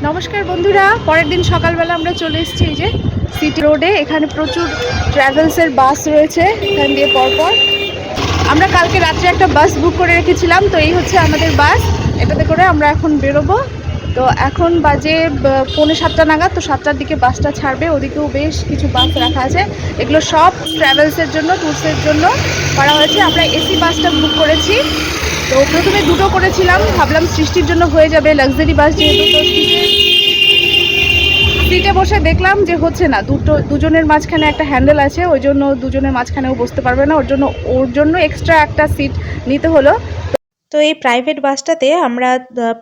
নমস্কার বন্ধুরা, পরের দিন সকালবেলা আমরা চলে এসেছি এই যে সিটি রোডে। এখানে প্রচুর ট্রাভেলসের বাস রয়েছে এখান দিয়ে পরপর। আমরা কালকে রাত্রে একটা বাস বুক করে রেখেছিলাম, তো এই হচ্ছে আমাদের বাস। এটাতে করে আমরা এখন বেরোবো। তো এখন বাজে 6:45 নাগাদ, তো 7টার দিকে বাসটা ছাড়বে। ওদিকেও বেশ কিছু বাস রাখা আছে, এগুলো সব ট্রাভেলসের জন্য, ট্যুরসের জন্য করা হয়েছে। আমরা এসি বাসটা বুক করেছি। তো প্রথমে দুটো করেছিলাম, ভাবলাম সৃষ্টির জন্য হয়ে যাবে, লাক্সারি বাস যেহেতু। তো সিটে বসে দেখলাম যে হচ্ছে না, দুজনের মাঝখানে একটা হ্যান্ডেল আছে, ওই জন্য দুজনের মাঝখানেও বসতে পারবে না, ওর জন্য এক্সট্রা একটা সিট নিতে হলো। তো এই প্রাইভেট বাসটাতে আমরা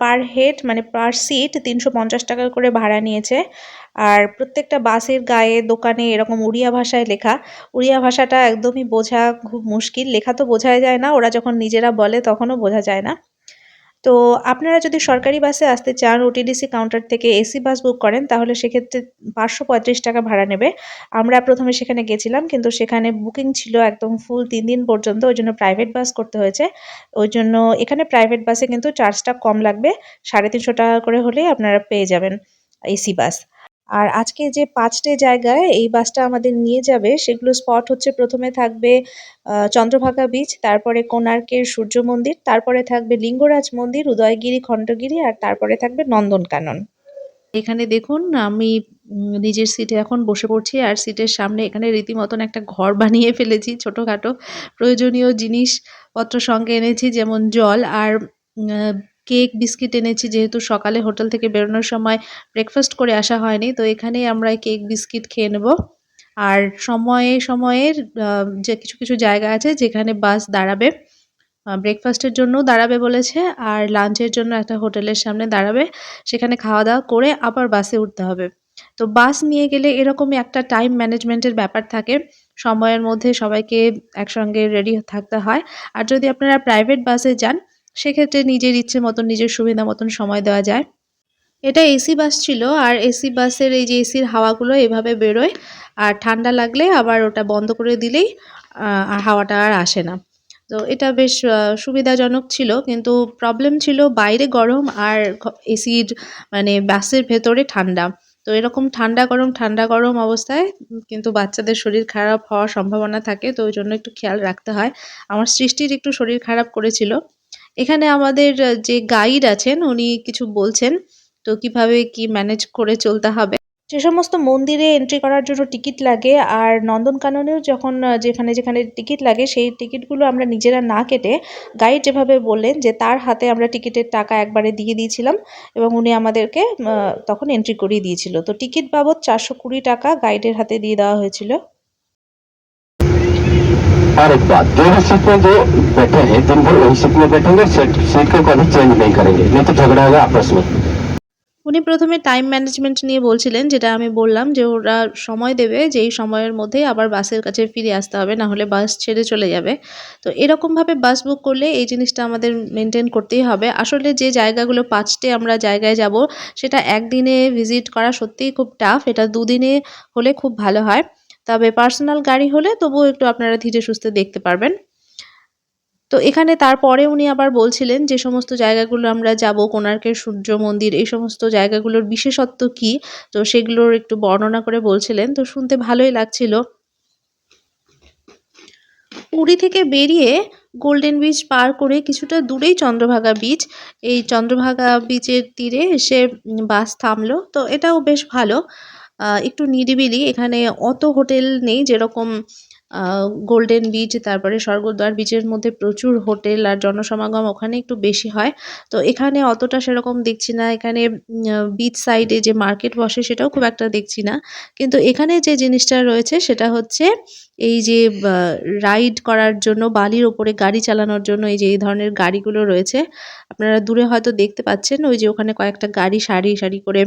পার হেড মানে পার সিট 350 টাকা করে ভাড়া নিয়েছে। আর প্রত্যেকটা বাসের গায়ে দোকানে এরকম উড়িয়া ভাষায় লেখা। উড়িয়া ভাষাটা একদমই বোঝা খুব মুশকিল, লেখা তো বোঝাই যায় না, ওরা যখন নিজেরা বলে তখনও বোঝা যায় না। তো আপনারা যদি সরকারি বাসে আসতে চান, ওটিডিসি কাউন্টার থেকে এসি বাস বুক করেন, তাহলে সেক্ষেত্রে 535 টাকা ভাড়া নেবে। আমরা প্রথমে সেখানে গেছিলাম, কিন্তু সেখানে বুকিং ছিল একদম ফুল 3 দিন পর্যন্ত, ওই জন্য প্রাইভেট বাস করতে হয়েছে। ওই জন্য এখানে প্রাইভেট বাসে কিন্তু চার্জটা কম লাগবে, 350 টাকা করে হলেই আপনারা পেয়ে যাবেন এসি বাস। আর আজকে যে 5টে জায়গায় এই বাসটা আমাদের নিয়ে যাবে, সেগুলো স্পট হচ্ছে, প্রথমে থাকবে চন্দ্রভাগা বিচ, তারপরে কোণার্কের সূর্য মন্দির, তারপরে থাকবে লিঙ্গরাজ মন্দির, উদয়গিরি, খণ্ডগিরি, আর তারপরে থাকবে নন্দনকানন। এখানে দেখুন আমি নিজের সিটে এখন বসে পড়ছি, আর সিটের সামনে এখানে রীতিমতন একটা ঘর বানিয়ে ফেলেছি ছোটোখাটো। প্রয়োজনীয় জিনিসপত্র সঙ্গে এনেছি, যেমন জল আর কেক বিস্কিট এনেছি, যেহেতু সকালে হোটেল থেকে বেরোনোর সময় ব্রেকফাস্ট করে আসা হয়নি, তো এখানেই আমরা কেক বিস্কিট খেয়ে নেব। আর সময়ে সময়ের যে কিছু কিছু জায়গা আছে যেখানে বাস দাঁড়াবে, ব্রেকফাস্টের জন্যও দাঁড়াবে বলেছে, আর লাঞ্চের জন্য একটা হোটেলের সামনে দাঁড়াবে, সেখানে খাওয়া দাওয়া করে আবার বাসে উঠতে হবে। তো বাস নিয়ে গেলে এরকমই একটা টাইম ম্যানেজমেন্টের ব্যাপার থাকে, সময়ের মধ্যে সবাইকে একসঙ্গে রেডি থাকতে হয়। আর যদি আপনারা প্রাইভেট বাসে যান, সেক্ষেত্রে নিজের ইচ্ছে মতন, নিজের সুবিধা মতন সময় দেওয়া যায়। এটা এসি বাস ছিল, আর এসি বাসের এই যে এসির হাওয়াগুলো এভাবে বেরোয়, আর ঠান্ডা লাগলে আবার ওটা বন্ধ করে দিলেই আর হাওয়াটা আর আসে না। তো এটা বেশ সুবিধাজনক ছিল, কিন্তু প্রবলেম ছিল বাইরে গরম আর এসির মানে বাসের ভেতরে ঠান্ডা। তো এরকম ঠান্ডা গরম অবস্থায় কিন্তু বাচ্চাদের শরীর খারাপ হওয়ার সম্ভাবনা থাকে, তো ওই জন্য একটু খেয়াল রাখতে হয়। আমার সৃষ্টির একটু শরীর খারাপ করেছিল। এখানে আমাদের যে গাইড আছেন উনি কিছু বলছেন, তো কিভাবে কি ম্যানেজ করে চলতে হবে। যে সমস্ত মন্দিরে এন্ট্রি করার জন্য টিকিট লাগে, আর নন্দনকাননেও যখন যেখানে যেখানে টিকিট লাগে, সেই টিকিটগুলো আমরা নিজেরা না কেটে গাইড যেভাবে বললেন যে তার হাতে আমরা টিকিটের টাকা একবারে দিয়ে দিয়েছিলাম, এবং উনি আমাদেরকে তখন এন্ট্রি করিয়ে দিয়েছিল। তো টিকিট বাবদ 420 টাকা গাইডের হাতে দিয়ে দেওয়া হয়েছিল। और एक बात, जो भी सीट में जो बैठे हैं दिन भर वही सीट में बैठेंगे, सीट को कभी चेंज नहीं करेंगे, नहीं तो झगड़ा होगा आपस में। উনি প্রথমে টাইম ম্যানেজমেন্ট নিয়ে বলছিলেন, যেটা আমি বললাম যে ওরা সময় দেবে, যে এই সময়ের মধ্যেই আবার বাসের কাছে ফিরে আসতে হবে, না হলে বাস ছেড়ে চলে যাবে। তো এরকমভাবে বাস বুক করলে এই জিনিসটা আমাদের মেনটেন করতেই হবে। আসলে যে জায়গাগুলো 5টে আমরা জায়গায় যাব, সেটা একদিনে ভিজিট করা সত্যিই খুব টাফ, এটা 2 দিনে হলে খুব ভালো হয়। তবে পার্সোনাল গাড়ি হলে তবুও একটু আপনারা ধীরে সুস্থে দেখতে পারবেন। তো এখানে তারপরে উনি আবার বলছিলেন যে সমস্ত জায়গাগুলো আমরা যাব, কোণার্কের সূর্য মন্দির, এই সমস্ত জায়গাগুলোর বিশেষত্ব কী, তো সেগুলোর একটু বর্ণনা করে বলছিলেন, তো শুনতে ভালোই লাগছিল। পুরী থেকে বেরিয়ে গোল্ডেন বিচ পার করে কিছুটা দূরেই চন্দ্রভাগা বিচ। এই চন্দ্রভাগা বিচের তীরে এসে বাস থামলো, তো এটাও বেশ ভালো, একটু নিরিবিলি। এখানে অত হোটেল নেই যেরকম গোল্ডেন বিচ, তারপরে স্বর্গদ্বার বিচের মধ্যে প্রচুর হোটেল আর জনসমাগম ওখানে একটু বেশি হয়। তো এখানে অতটা সেরকম দেখছি না। এখানে বিচ সাইডে যে মার্কেট বসে সেটাও খুব একটা দেখছি না। কিন্তু এখানে যে জিনিসটা রয়েছে সেটা হচ্ছে এই যে রাইড করার জন্য, বালির ওপরে গাড়ি চালানোর জন্য এই যে এই ধরনের গাড়িগুলো রয়েছে, আপনারা দূরে হয়তো দেখতে পাচ্ছেন, ওই যে ওখানে কয়েকটা গাড়ি সারি সারি করে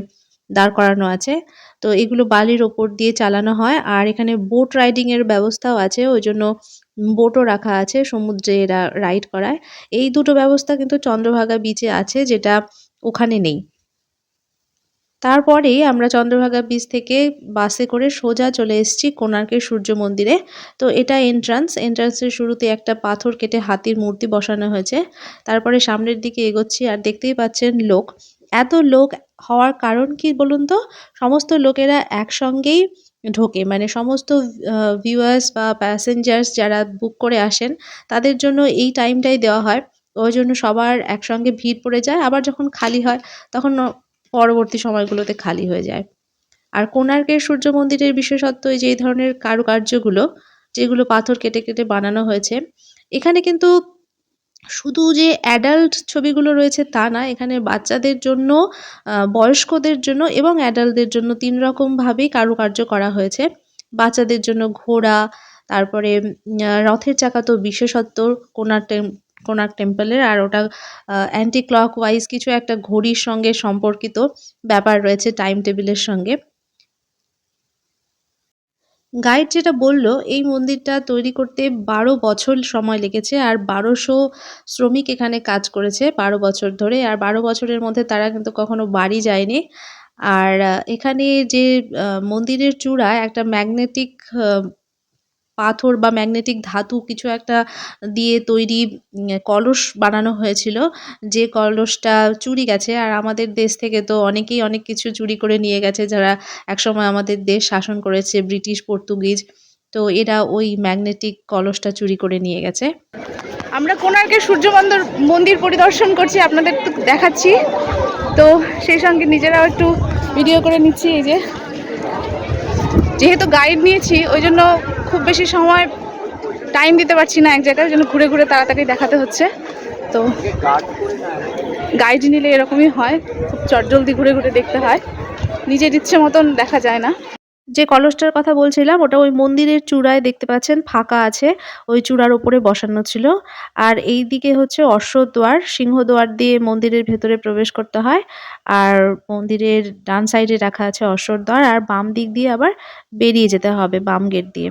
দাঁড় করানো আছে। তো এগুলো বালির ওপর দিয়ে চালানো হয়, আর এখানে বোট রাইডিং এর ব্যবস্থাও আছে, ওই জন্য বোটও রাখা আছে, সমুদ্রে এরা রাইড করায়। এই দুটো ব্যবস্থা কিন্তু চন্দ্রভাগা বিচে আছে, যেটা ওখানে নেই। তারপরেই আমরা চন্দ্রভাগা বিচ থেকে বাসে করে সোজা চলে এসেছি কোণার্কের সূর্য মন্দিরে। তো এটা এন্ট্রান্সের শুরুতে একটা পাথর কেটে হাতির মূর্তি বসানো হয়েছে। তারপরে সামনের দিকে এগোচ্ছি, আর দেখতেই পাচ্ছেন লোক, এত লোক হওয়ার কারণ কি বলুন তো? সমস্ত লোকেরা একসঙ্গেই ঢোকে। মানে সমস্ত ভিউয়ার্স বা প্যাসেঞ্জার্স যারা বুক করে আসেন, তাদের জন্য এই টাইমটাই দেওয়া হয়। ওই জন্য সবার একসঙ্গে ভিড় পড়ে যায়। আবার যখন খালি হয়, তখন পরবর্তী সময়গুলোতে খালি হয়ে যায়। আর কোণার্কের সূর্য মন্দিরের বিশেষত্ব এই যে এই ধরনের কারুকার্যগুলো, যেগুলো পাথর কেটে, কেটে বানানো হয়েছে। এখানে কিন্তু শুধু যে অ্যাডাল্ট ছবিগুলো রয়েছে তা না, এখানে বাচ্চাদের জন্য, বয়স্কদের জন্য এবং অ্যাডাল্টদের জন্য ৩ রকমভাবেই কারুকার্য করা হয়েছে। বাচ্চাদের জন্য ঘোড়া, তারপরে রথের চাকা তো বিশেষত্ব কোণার্ক টেম্পলের। আর ওটা অ্যান্টি ক্লকওয়াইজ কিছু একটা ঘড়ির সঙ্গে সম্পর্কিত ব্যাপার রয়েছে টাইম টেবিলের সঙ্গে। গাইড যেটা বলল, এই মন্দিরটা তৈরি করতে ১২ বছর সময় লেগেছে আর ১২০০ শ্রমিক এখানে কাজ করেছে ১২ বছর ধরে। আর ১২ বছরের মধ্যে তারা কিন্তু কখনো বাড়ি যায়নি। আর এখানে যে মন্দিরের চূড়ায় একটা ম্যাগনেটিক পাথর বা ম্যাগনেটিক ধাতু কিছু একটা দিয়ে তৈরি কলস বানানো হয়েছিল। যে কলসটা চুরি গেছে। আর আমাদের দেশ থেকে তো অনেকেই অনেক কিছু চুরি করে নিয়ে গেছে, যারা একসময় আমাদের দেশ শাসন করেছে, ব্রিটিশ, পর্তুগিজ। তো এরা ওই ম্যাগনেটিক কলসটা চুরি করে নিয়ে গেছে। আমরা কোণার্কের সূর্য মন্দির পরিদর্শন করছি, আপনাদের একটু দেখাচ্ছি। তো সেই সঙ্গে নিজেরাও একটু ভিডিও করে নিচ্ছি। এই যে যেহেতু গাইড নিয়েছি, ওই জন্য খুব বেশি সময় টাইম দিতে পারছি না এক জায়গায়, ওই জন্য ঘুরে ঘুরে তাড়াতাড়ি দেখাতে হচ্ছে। তো গাইড নিলে এরকমই হয়, খুব চটজলদি ঘুরে ঘুরে দেখতে হয়, নিজের ইচ্ছে মতন দেখা যায় না। যে কলসটার কথা বলছিলাম, ওটা ওই মন্দিরের চূড়ায় দেখতে পাচ্ছেন ফাঁকা আছে, ওই চূড়ার ওপরে বসানো ছিল। আর এই দিকে হচ্ছে অশ্বদ্বার, সিংহদ্বার দিয়ে মন্দিরের ভেতরে প্রবেশ করতে হয়। আর মন্দিরের ডান সাইডে রাখা আছে অশ্বদ্বার, আর বাম দিক দিয়ে আবার বেরিয়ে যেতে হবে বাম গেট দিয়ে।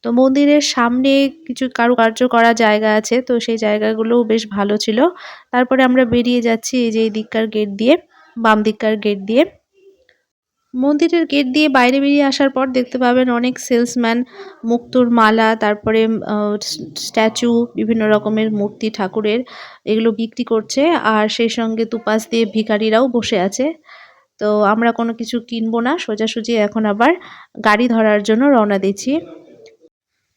তো মন্দিরের সামনে কিছু কারুকার্য করা জায়গা আছে, তো সেই জায়গাগুলোও বেশ ভালো ছিল। তারপরে আমরা বেরিয়ে যাচ্ছি এই যে এই দিককার গেট দিয়ে, বাম দিককার গেট দিয়ে। মন্দিরের গেট দিয়ে বাইরে বেরিয়ে আসার পর দেখতে পাবেন অনেক সেলসম্যান মুক্তোর মালা, তারপরে স্ট্যাচু, বিভিন্ন রকমের মূর্তি ঠাকুরের, এগুলো বিক্রি করছে। আর সেই সঙ্গে দুপাশ দিয়ে ভিখারিরাও বসে আছে। তো আমরা কোনো কিছু কিনবো না, সোজাসুজি এখন আবার গাড়ি ধরার জন্য রওনা দিচ্ছি।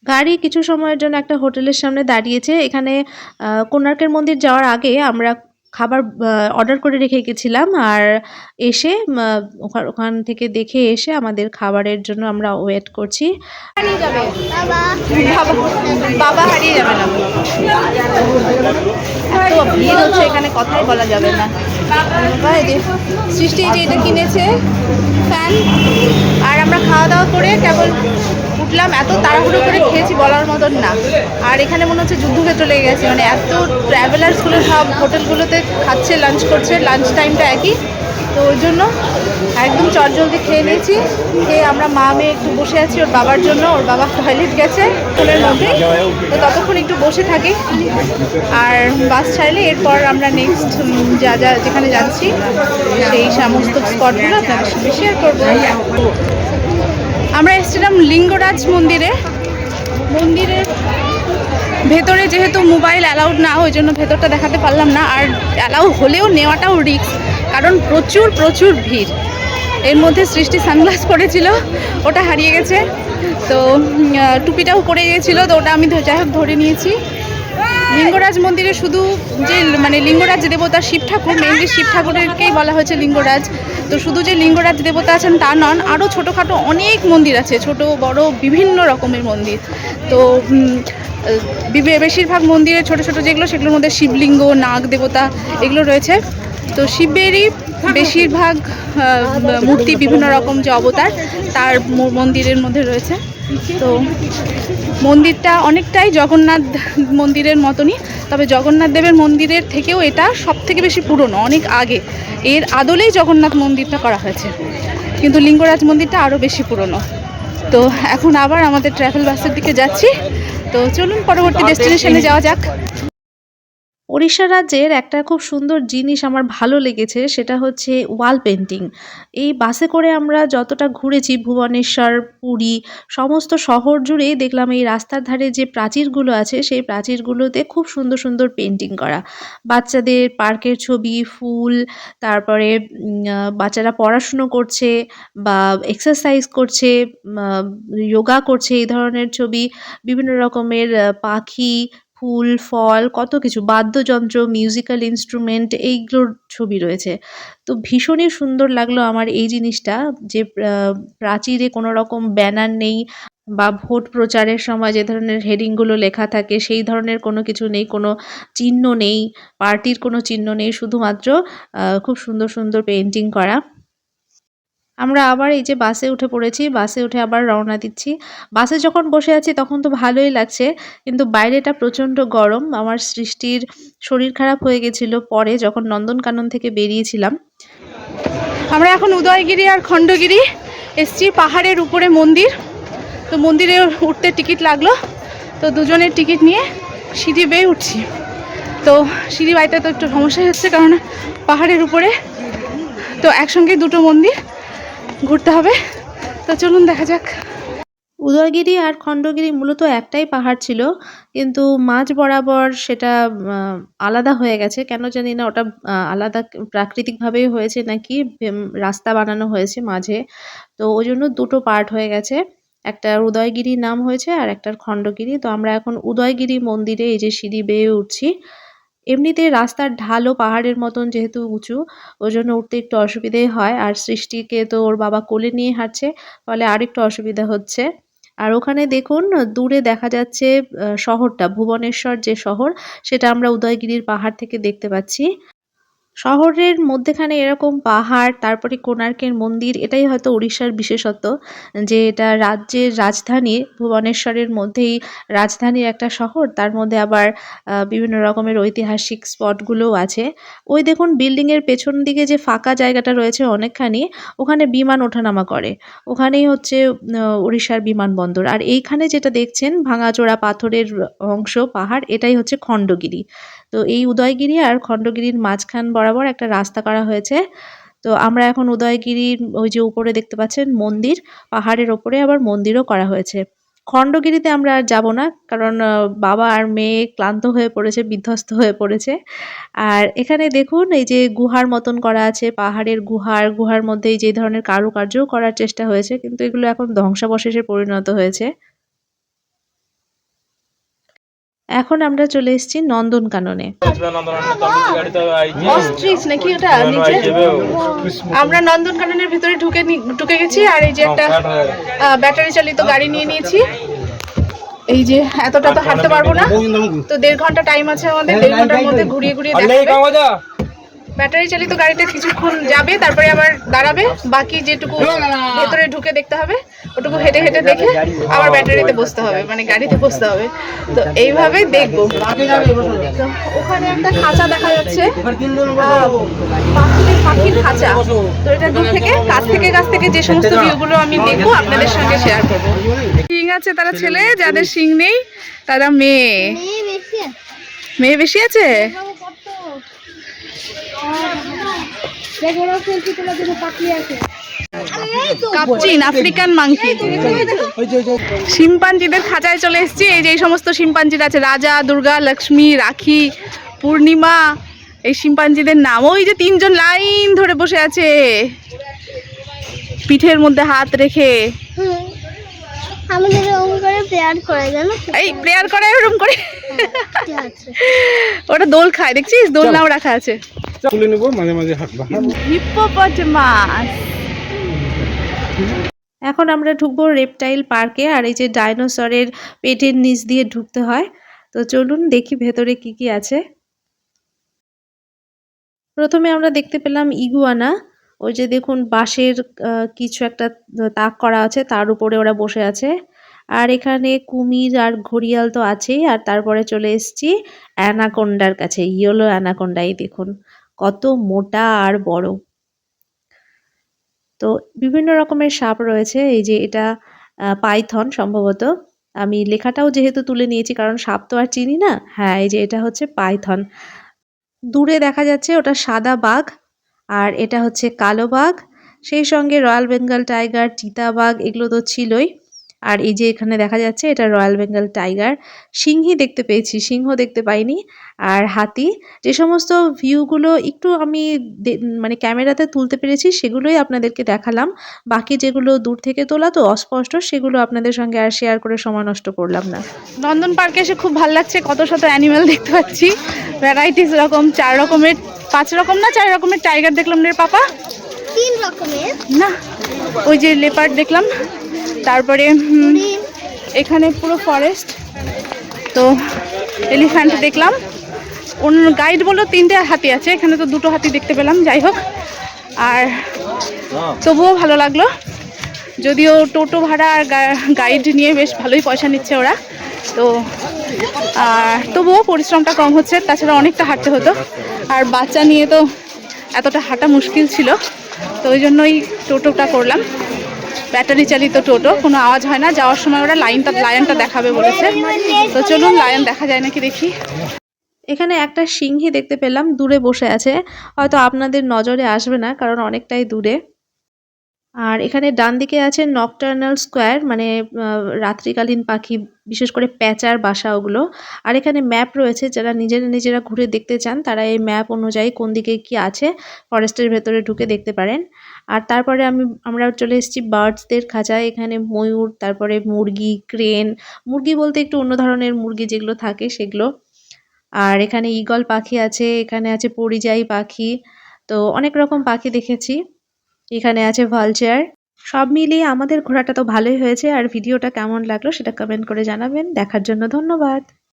গাড়ি কিছু সময়ের জন্য একটা হোটেলের সামনে দাঁড়িয়েছে। এখানে কোণার্কের মন্দির যাওয়ার আগে আমরা খাবার অর্ডার করে রেখে গেছিলাম। আর এসে ওখান থেকে দেখে এসে আমাদের খাবারের জন্য আমরা ওয়েট করছি। হারিয়ে যাবে বাবা, হারিয়ে যাবে না। এত ভিড় হচ্ছে এখানে, কথাই বলা যাবে না। সৃষ্টি যে এটা কিনেছে ফ্যান, আর আমরা খাওয়া দাওয়া করে কেবল উঠলাম। এত তাড়াহুড়ো করে খেয়েছি বলার মতন না। আর এখানে মনে হচ্ছে যুদ্ধক্ষেত্র লেগে গেছে, মানে এত ট্রাভেলার্সগুলো সব হোটেলগুলোতে খাচ্ছে, লাঞ্চ করছে, লাঞ্চ টাইমটা একই। তো ওই জন্য একদম চটজলদি খেয়ে নিয়েছি। খেয়ে আমরা মা মেয়ে একটু বসে আছি ওর বাবার জন্য। ওর বাবা টয়লেট গেছে ফোনের মধ্যে, তো ততক্ষণ একটু বসে থাকি। আর বাস ছাড়লে এরপর আমরা নেক্সট যেখানে যাচ্ছি সেই সমস্ত স্পটগুলো আপনাদের সাথে শেয়ার করবো। আমরা এসেছিলাম লিঙ্গরাজ মন্দিরে। মন্দিরের ভেতরে যেহেতু মোবাইল অ্যালাউড না, ওই জন্য ভেতরটা দেখাতে পারলাম না। আর অ্যালাউ হলেও নেওয়াটাও রিস্ক, কারণ প্রচুর প্রচুর ভিড়। এর মধ্যে সৃষ্টি সানগ্লাস পরেছিল, ওটা হারিয়ে গেছে। তো টুপিটাও পরে গিয়েছিলো, তো ওটা আমি যাই হোক ধরে নিয়েছি। লিঙ্গরাজ মন্দিরে শুধু যে মানে লিঙ্গরাজ দেবতা শিব ঠাকুর, মেইনলি শিব ঠাকুরেরকেই বলা হয়েছে লিঙ্গরাজ। তো শুধু যে লিঙ্গরাজ দেবতা আছেন তা নন, আরও ছোটোখাটো অনেক মন্দির আছে, ছোট বড় বিভিন্ন রকমের মন্দির। তো বেশিরভাগ মন্দিরে ছোট ছোট যেগুলো, সেগুলোর মধ্যে শিবলিঙ্গ, নাগ দেবতা এগুলো রয়েছে। তো শিবেরই বেশিরভাগ মূর্তি, বিভিন্ন রকম যে অবতার, তার মন্দিরের মধ্যে রয়েছে। তো মন্দিরটা অনেকটাই জগন্নাথ মন্দিরের মতনই, তবে জগন্নাথ দেবের মন্দিরের থেকেও এটা সবথেকে বেশি পুরনো, অনেক আগে এর আদলেই জগন্নাথ মন্দিরটা করা হয়েছে। কিন্তু লিঙ্গরাজ মন্দিরটা আরও বেশি পুরনো। তো এখন আবার আমাদের ট্রাভেল বাসের দিকে যাচ্ছি। তো চলুন পরবর্তী ডেস্টিনেশনে যাওয়া যাক। উড়িষ্যা রাজ্যের একটা খুব সুন্দর জিনিস আমার ভালো লেগেছে, সেটা হচ্ছে ওয়াল পেন্টিং। এই বাসে করে আমরা যতটা ঘুরেছি ভুবনেশ্বর, পুরী সমস্ত শহর জুড়েই দেখলাম এই রাস্তার ধারে যে প্রাচীরগুলো আছে সেই প্রাচীরগুলোতে খুব সুন্দর সুন্দর পেন্টিং করা। বাচ্চাদের পার্কের ছবি, ফুল, তারপরে বাচ্চারা পড়াশুনো করছে বা এক্সারসাইজ করছে, যোগা করছে এই ধরনের ছবি, বিভিন্ন রকমের পাখি, ফুল, ফল, কত কিছু, বাদ্যযন্ত্র, মিউজিক্যাল ইন্সট্রুমেন্ট এইগুলোর ছবি রয়েছে। তো ভীষণই সুন্দর লাগলো আমার এই জিনিসটা, যে প্রাচীরে কোনো রকম ব্যানার নেই বা ভোট প্রচারের সময় যে ধরনের হেডিংগুলো লেখা থাকে সেই ধরনের কোনো কিছু নেই, কোনো চিহ্ন নেই, পার্টির কোনো চিহ্ন নেই, শুধুমাত্র খুব সুন্দর সুন্দর পেইন্টিং করা। আমরা আবার এই যে বাসে উঠে পড়েছি, বাসে উঠে আবার রওনা দিচ্ছি। বাসে যখন বসে আছি তখন তো ভালোই লাগছে, কিন্তু বাইরেটা প্রচণ্ড গরম। আমার সৃষ্টির শরীর খারাপ হয়ে গেছিল পরে যখন নন্দনকানন থেকে বেরিয়েছিলাম। আমরা এখন উদয়গিরি আর খণ্ডগিরি এসছি, পাহাড়ের উপরে মন্দির। তো মন্দিরে উঠতে টিকিট লাগলো, তো দুজনের টিকিট নিয়ে সিঁড়ি বেয়ে উঠছি। তো সিঁড়ি বাইতে তো একটু সমস্যা হচ্ছে, কারণ পাহাড়ের উপরে তো একসঙ্গে দুটো মন্দির ঘুরতে হবে। তো চলুন দেখা যাক। উদয়গিরি আর খণ্ডগিরি মূলত একটাই পাহাড় ছিল, কিন্তু মাঝ বরাবর সেটা আলাদা হয়ে গেছে, কেন জানি না, ওটা আলাদা প্রাকৃতিকভাবেই হয়েছে নাকি রাস্তা বানানো হয়েছে মাঝে, তো ওই জন্য দুটো পার্ট হয়ে গেছে। একটা উদয়গিরি নাম হয়েছে আর একটার খণ্ডগিরি। তো আমরা এখন উদয়গিরি মন্দিরে এই যে সিঁড়ি বেয়ে উঠছি। এমনিতে রাস্তার ঢালও পাহাড়ের মতন যেহেতু উঁচু, ওই জন্য উঠতে একটু অসুবিধেই হয়। আর সৃষ্টিকে তো ওর বাবা কোলে নিয়ে হাঁটছে, ফলে আরেকটু অসুবিধা হচ্ছে। আর ওখানে দেখুন দূরে দেখা যাচ্ছে শহরটা, ভুবনেশ্বর যে শহর, সেটা আমরা উদয়গিরির পাহাড় থেকে দেখতে পাচ্ছি। শহরের মধ্যেখানে এরকম পাহাড়, তারপরে কোণার্কের মন্দির, এটাই হয়তো উড়িষ্যার বিশেষত্ব, যে এটা রাজ্যের রাজধানী, ভুবনেশ্বরের মধ্যেই রাজধানীর একটা শহর, তার মধ্যে আবার বিভিন্ন রকমের ঐতিহাসিক স্পটগুলোও আছে। ওই দেখুন বিল্ডিংয়ের পেছন দিকে যে ফাঁকা জায়গাটা রয়েছে অনেকখানি, ওখানে বিমান ওঠানামা করে, ওখানেই হচ্ছে উড়িষ্যার বিমানবন্দর। আর এইখানে যেটা দেখছেন ভাঙাচোরা পাথরের অংশ, পাহাড়, এটাই হচ্ছে খণ্ডগিরি। তো এই উদয়গিরি আর খণ্ডগিরির মাঝখান বরাবর একটা রাস্তা করা হয়েছে। তো আমরা এখন উদয়গিরির ওই যে উপরে দেখতে পাচ্ছেন মন্দির, পাহাড়ের ওপরে আবার মন্দিরও করা হয়েছে। খণ্ডগিরিতে আমরা আর যাব না, কারণ বাবা আর মেয়ে ক্লান্ত হয়ে পড়েছে, বিধ্বস্ত হয়ে পড়েছে। আর এখানে দেখুন এই যে গুহার মতন করা আছে, পাহাড়ের গুহার মধ্যে যে ধরনের কারুকার্যও করার চেষ্টা হয়েছে, কিন্তু এগুলো এখন ধ্বংসাবশেষে পরিণত হয়েছে। এখন আমরা চলে এসেছি নন্দনকাননে। অস্ট্রিচ নাকি ওটা নিচে? আমরা নন্দনকাননের ভিতরে ঢুকে গেছি, আর এই যে একটা ব্যাটারি চালিত গাড়ি নিয়ে নিয়েছি। এই যে এতটা তো হাঁটতে পারবো না, তো 1.5 ঘন্টা টাইম আছে আমাদের, 1.5 ঘন্টার মধ্যে ঘুরিয়ে ঘুরিয়ে দেখাবে। ব্যাটারি চালিত গাড়িতে কিছুক্ষণ যাবে, তারপরে আবার দাঁড়াবে, বাকি যেটুকু ভেতরে ঢুকে দেখতে হবে ওটুকু হেঁটে হেঁটে দেখে আবার ব্যাটারিতে বসতে হবে, মানে গাড়িতে বসতে হবে। তো এইভাবেই দেখবো। তো ওখানে একটা খাঁচা দেখা যাচ্ছে, পাখির খাঁচা। তো এটা দূর থেকে কাছ থেকে যে সমস্ত ভিউগুলো আমি দেখবো আপনাদের সঙ্গে শেয়ার করবো। শিং আছে তারা ছেলে, যাদের শিং নেই তারা মেয়ে। মেয়ে বেশি আছে। কাপচিন আফ্রিকান মাংকি, শিম্পাঞ্জিদের খাঁচায় চলে এসেছি। এই যে এই সমস্ত শিম্পাঞ্জির আছে, রাজা, দুর্গা, লক্ষ্মী, রাখি, পূর্ণিমা, এই শিম্পাঞ্জিদের নাম। ওই যে 3 জন লাইন ধরে বসে আছে, পিঠের মধ্যে হাত রেখে। এই প্রেয়ার করে ওরকম করে, ওটা দোল খায়, দেখছিস দোলনাও রাখা আছে। হিপ্পোপটেমাস। এখন আমরা ঢুকবো রেপটাইল পার্কে, আর এই যে ডাইনোসরের পেটের নিচ দিয়ে ঢুকতে হয়। তো চলুন দেখি ভেতরে কি কি আছে। প্রথমে আমরা দেখতে পেলাম ইগুয়ানা। ওই যে দেখুন বাঁশের কিছু একটা তাক করা আছে, তার উপরে ওরা বসে আছে। আর এখানে কুমির আর ঘড়িয়াল তো আছেই, আর তারপরে চলে এসেছি অ্যানাকোন্ডার কাছে। ইয়েলো অ্যানাকোন্ডাই দেখুন কত মোটা আর বড়। তো বিভিন্ন রকমের সাপ রয়েছে। এই যে এটা পাইথন সম্ভবত, আমি লেখাটাও যেহেতু তুলে নিয়েছি কারণ সাপ তো আর চিনি না। হ্যাঁ, এই যে এটা হচ্ছে পাইথন। দূরে দেখা যাচ্ছে ওটা সাদা বাঘ, আর এটা হচ্ছে কালো বাঘ, সেই সঙ্গে রয়্যাল বেঙ্গল টাইগার, চিতাবাঘ এগুলো তো ছিলই। আর এই যে এখানে দেখা যাচ্ছে এটা রয়্যাল বেঙ্গল টাইগার। সিংহী দেখতে পেয়েছি, সিংহ দেখতে পাইনি। আর হাতি, যে সমস্ত ভিউগুলো একটু আমি মানে ক্যামেরাতে তুলতে পেরেছি সেগুলোই আপনাদেরকে দেখালাম। বাকি যেগুলো দূর থেকে তোলা তো অস্পষ্ট, সেগুলো আপনাদের সঙ্গে আর শেয়ার করে সময় নষ্ট করলাম না। নন্দন পার্কে এসে খুব ভালো লাগছে, কত শত অ্যানিমেল দেখতে পাচ্ছি, ভ্যারাইটিস রকম, 4 রকমের 5 রকম না 4 রকমের টাইগার দেখলাম রে পাপা, 3 রকমের না ওই যে লেপার্ড দেখলাম, তারপরে এখানে পুরো ফরেস্ট, তো এলিফ্যান্ট দেখলাম, অন্য গাইড বললো 3টে হাতি আছে, এখানে তো 2টো হাতি দেখতে পেলাম। যাই হোক, আর তবুও ভালো লাগলো, যদিও টোটো ভাড়া আর গাইড নিয়ে বেশ ভালোই পয়সা নিচ্ছে ওরা, তো আর তবুও পরিশ্রমটা কম হচ্ছে, তাছাড়া অনেকটা হাঁটতে হতো, আর বাচ্চা নিয়ে তো এতটা হাঁটা মুশকিল ছিল, তো ওই জন্যই টোটোটা করলাম, ব্যাটারি চালিত টোটো, কোনো আওয়াজ হয় না। যাওয়ার সময় ওরা লায়নটা দেখাবে বলেছে, তো চলুন লায়ন দেখা যায় নাকি দেখি। এখানে একটা সিংহী দেখতে পেলাম, দূরে বসে আছে, হয়তো আপনাদের নজরে আসবে না কারণ অনেকটাই দূরে। আর এখানে ডান দিকে আছে নকটার্নাল স্কোয়ার, মানে রাত্রিকালীন পাখি, বিশেষ করে প্যাঁচার বাসা ওগুলো। আর এখানে ম্যাপ রয়েছে, যারা নিজেরা ঘুরে দেখতে চান তারা এই ম্যাপ অনুযায়ী কোন দিকে কি আছে ফরেস্টের ভেতরে ঢুকে দেখতে পারেন। আর তারপরে আমরা চলে এসেছি বার্ডসদের খাঁচায়, এখানে ময়ূর, তারপরে মুরগি, ক্রেন, মুরগি বলতে একটু অন্য ধরনের মুরগি যেগুলো থাকে সেগুলো। আর এখানে ঈগল পাখি আছে, এখানে আছে পরিযায়ী পাখি, তো অনেক রকম পাখি দেখেছি। এখানে আছে ভালচার। সব মিলিয়ে আমাদের ঘোরাটা তো ভালোই হয়েছে, আর ভিডিওটা কেমন লাগলো সেটা কমেন্ট করে জানাবেন। দেখার জন্য ধন্যবাদ।